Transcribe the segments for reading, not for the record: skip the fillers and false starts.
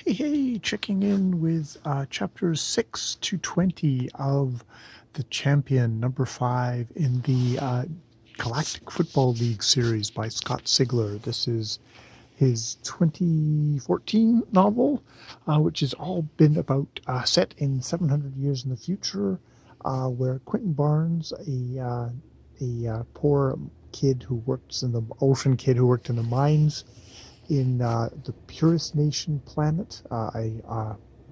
Hey, checking in with chapters 6 to 20 of the Champion, number 5 in the Galactic Football League series by Scott Sigler. This is his 2014 novel, which has all been about set in 700 years in the future, where Quentin Barnes, a poor kid who works in the ocean kid who worked in the mines in the Purist Nation planet,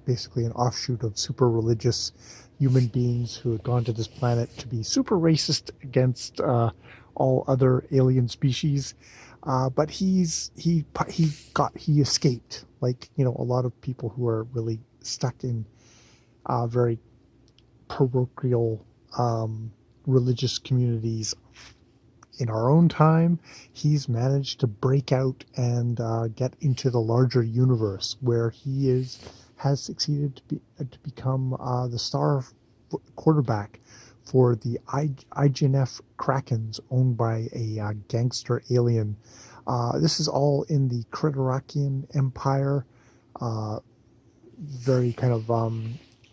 basically an offshoot of super religious human beings who had gone to this planet to be super racist against all other alien species. But he escaped, like a lot of people who are really stuck in very parochial religious communities in our own time. He's managed to break out and get into the larger universe, where has succeeded to become the star quarterback for the IGNF Krakens, owned by a gangster alien. This is all in the Criterakian Empire. Very kind of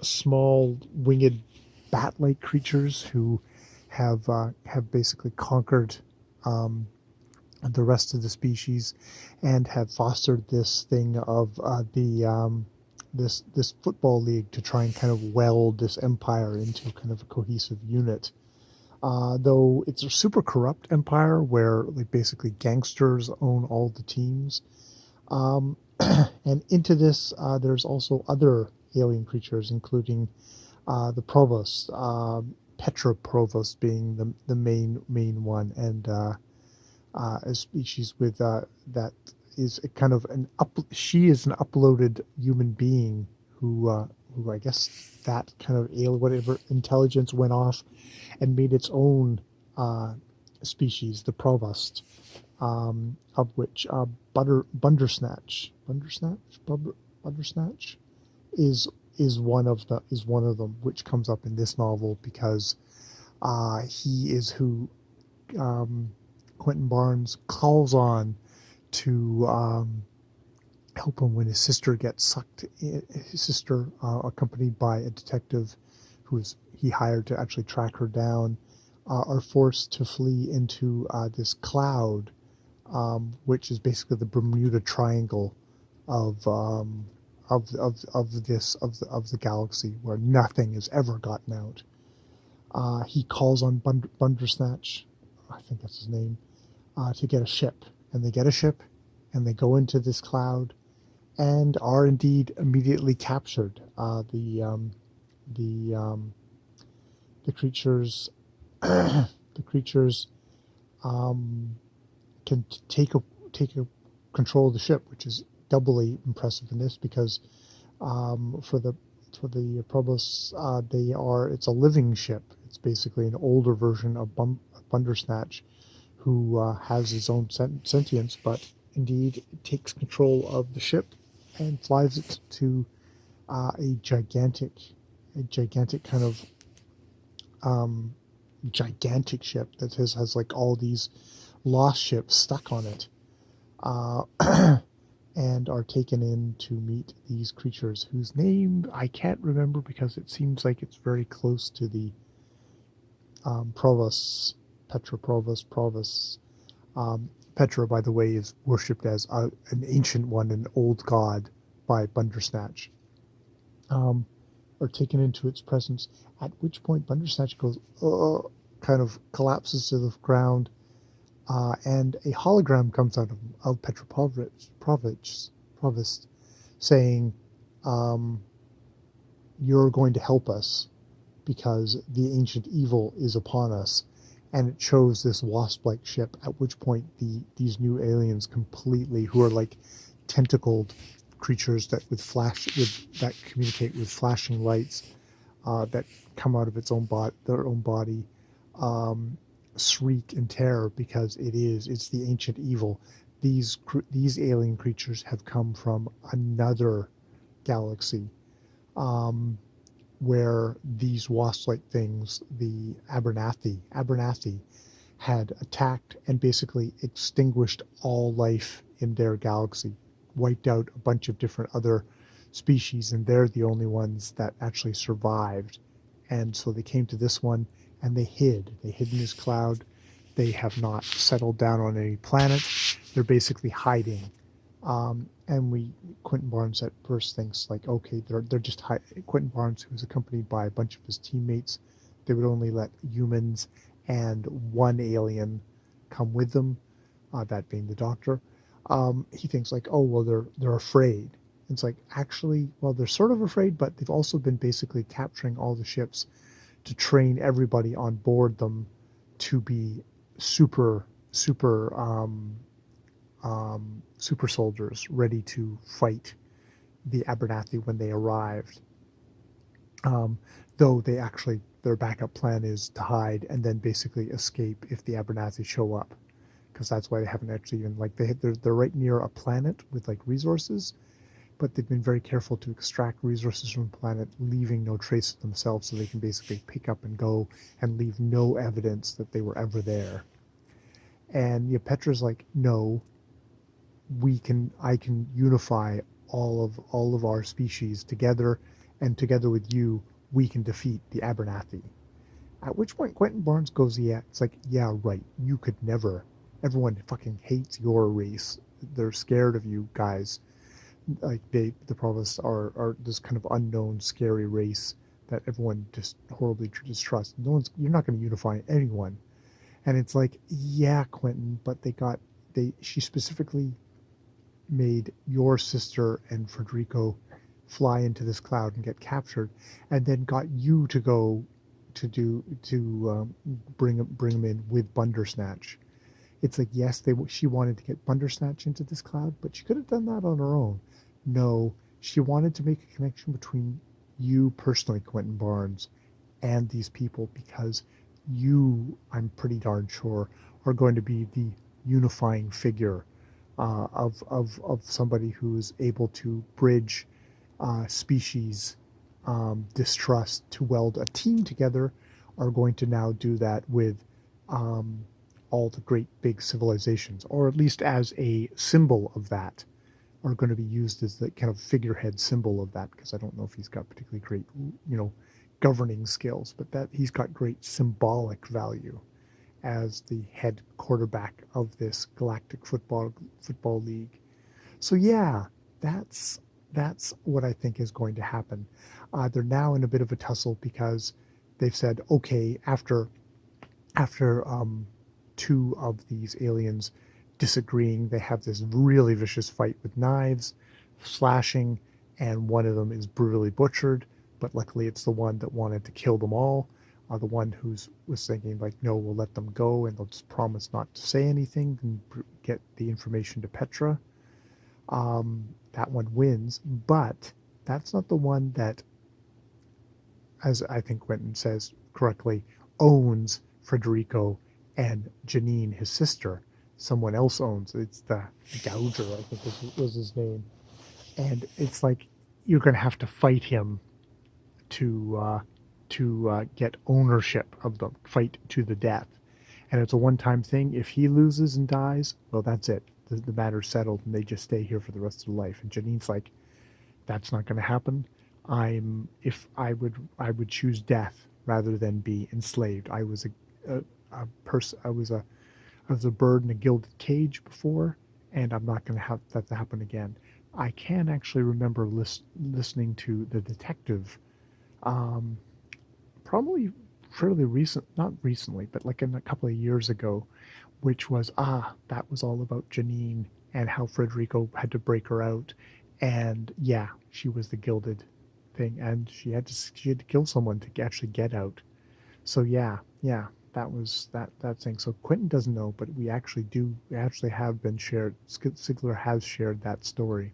small winged bat-like creatures who have basically conquered the rest of the species and have fostered this thing of this football league to try and kind of weld this empire into kind of a cohesive unit. Though it's a super corrupt empire where like basically gangsters own all the teams. And into this, there's also other alien creatures, including the provost, Petra provost being the main one, and a species with that is a kind of she is an uploaded human being who I guess that kind of alien, whatever intelligence went off and made its own species, the provost, of which Bundersnatch is one of them, which comes up in this novel because he is who Quentin Barnes calls on to help him when his sister gets sucked. His sister, accompanied by a detective he hired to actually track her down, are forced to flee into this cloud, which is basically the Bermuda Triangle of the galaxy, where nothing has ever gotten out. He calls on Bundersnatch, I think that's his name, to get a ship, and they get a ship, and they go into this cloud, and are indeed immediately captured. The creatures the creatures can take control of the ship, which is doubly impressive in this because for the Provosts, it's a living ship. It's basically an older version of Bundersnatch, who has his own sentience, but indeed takes control of the ship and flies it to a gigantic kind of gigantic ship that has like all these lost ships stuck on it, and are taken in to meet these creatures whose name I can't remember because it seems like it's very close to the Provosts, Petra Provosts. Petra, by the way, is worshipped as an ancient one, an old god by Bundersnatch. Are taken into its presence, at which point Bundersnatch goes, kind of collapses to the ground, and a hologram comes out of Petra Provost, saying, "You're going to help us because the ancient evil is upon us." And it shows this wasp-like ship, at which point these new aliens who are like tentacled creatures that that communicate with flashing lights, that come out of their own body, shriek in terror because it's the ancient evil. These alien creatures have come from another galaxy, where these wasp-like things, the Abernathy, had attacked and basically extinguished all life in their galaxy, wiped out a bunch of different other species, and they're the only ones that actually survived. And so they came to this one and they hid. They hid in this cloud. They have not settled down on any planet. They're basically hiding. And Quentin Barnes at first thinks like, okay, they're just Quentin Barnes, who's accompanied by a bunch of his teammates, they would only let humans and one alien come with them, that being the Doctor. He thinks like, oh well, they're afraid. It's like, actually, well, they're sort of afraid, but they've also been basically capturing all the ships to train everybody on board them to be super soldiers ready to fight the Abernathy when they arrived. Um, though their backup plan is to hide and then basically escape if the Abernathy show up, because that's why they haven't actually even like they're right near a planet with like resources, but they've been very careful to extract resources from the planet, leaving no trace of themselves, so they can basically pick up and go and leave no evidence that they were ever there. And yeah, Petra's like, no, I can unify all of our species together, and together with you, we can defeat the Abernathy. At which point Quentin Barnes goes, yeah, it's like, yeah, right, you could never. Everyone fucking hates your race. They're scared of you guys. Like the Provosts are this kind of unknown, scary race that everyone just horribly distrusts. You're not going to unify anyone. And it's like, yeah, Quentin, but she specifically made your sister and Federico fly into this cloud and get captured, and then got you to go to bring them in with Bundersnatch. It's like, yes, she wanted to get Bundersnatch into this cloud, but she could have done that on her own. No, she wanted to make a connection between you personally, Quentin Barnes, and these people, because you, I'm pretty darn sure, are going to be the unifying figure of somebody who's able to bridge species distrust to weld a team together, are going to now do that with um, all the great big civilizations, or at least as a symbol of that, are going to be used as the kind of figurehead symbol of that, because I don't know if he's got particularly great, governing skills, but that he's got great symbolic value as the head quarterback of this galactic football league. So yeah, that's that's what I think is going to happen. They're now in a bit of a tussle because they've said, okay, after two of these aliens disagreeing, they have this really vicious fight with knives, slashing, and one of them is brutally butchered. But luckily, it's the one that wanted to kill them all. The one was thinking like, no, we'll let them go, and they'll just promise not to say anything and get the information to Petra. That one wins, but that's not the one that, as I think Quentin says correctly, owns Federico and Janine, his sister. Someone else owns. It's the Gouger, I think was his name. And it's like, you're going to have to fight him to get ownership of the fight to the death. And it's a one-time thing. If he loses and dies, well, that's it. The matter's settled, and they just stay here for the rest of their life. And Janine's like, that's not going to happen. I would choose death rather than be enslaved. I was a person. I was a bird in a gilded cage before, and I'm not going to have that to happen again. I can actually remember listening to The Detective, um, probably fairly recent, not recently, but like in a couple of years ago, which was, that was all about Janine and how Federico had to break her out. And yeah, she was the gilded thing, and she had to kill someone to actually get out. So yeah, that was that thing. So Quentin doesn't know, but we actually have been shared. Sigler has shared that story.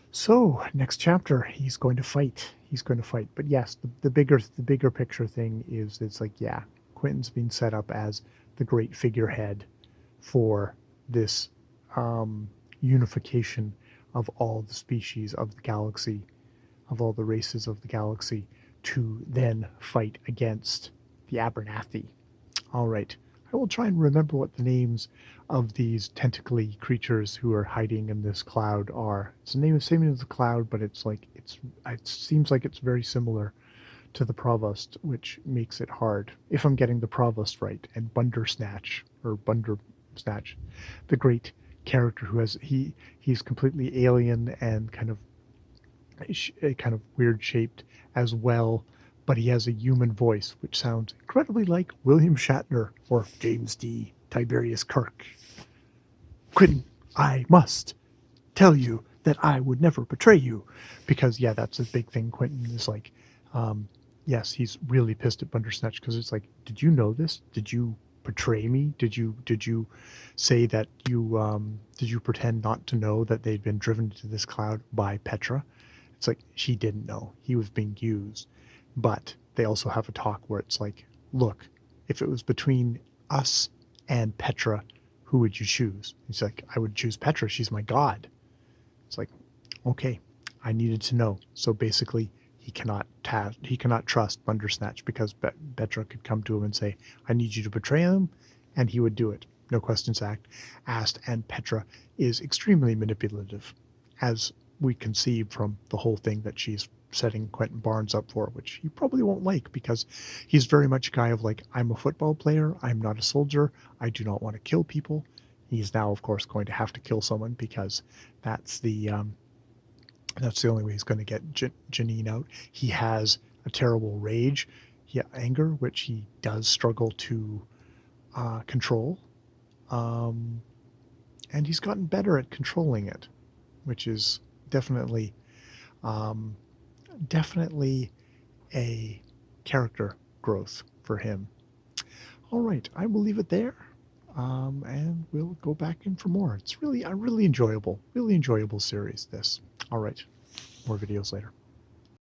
So next chapter, he's going to fight. He's going to fight. But yes, the bigger picture thing is, it's like, yeah, Quentin's being set up as the great figurehead for this unification of all the species of the galaxy, of all the races of the galaxy, to then fight against the Abernathy. All right, I will try and remember what the names of these tentacly creatures who are hiding in this cloud are. It's the name, same as the cloud, but it's like it seems like it's very similar to the Provost, which makes it hard. If I'm getting the Provost right, and Bundersnatch, the great character who has he's completely alien and kind of weird shaped as well, but he has a human voice which sounds incredibly like William Shatner or James D. Tiberius Kirk. Quentin, I must tell you that I would never betray you, because yeah, that's a big thing. Quentin is like, yes, he's really pissed at Bundersnatch because it's like, did you know this? Did you betray me? Did you say that did you pretend not to know that they'd been driven into this cloud by Petra? It's like she didn't know he was being used, but they also have a talk where it's like, look, if it was between us and Petra, who would you choose? He's like, I would choose Petra. She's my god. It's like, okay, I needed to know. So basically, he cannot trust Bundersnatch because Petra could come to him and say, I need you to betray him, and he would do it. No questions asked, and Petra is extremely manipulative, as we can see from the whole thing that she's setting Quentin Barnes up for, which he probably won't like because he's very much a guy of like, I'm a football player, I'm not a soldier, I do not want to kill people. He's now, of course, going to have to kill someone because that's the only way he's going to get Janine out. He has a terrible rage, anger, which he does struggle to control, and he's gotten better at controlling it, which is definitely um, definitely a character growth for him. All right, I will leave it there, and we'll go back in for more. It's really a really enjoyable series. This. All right, more videos later.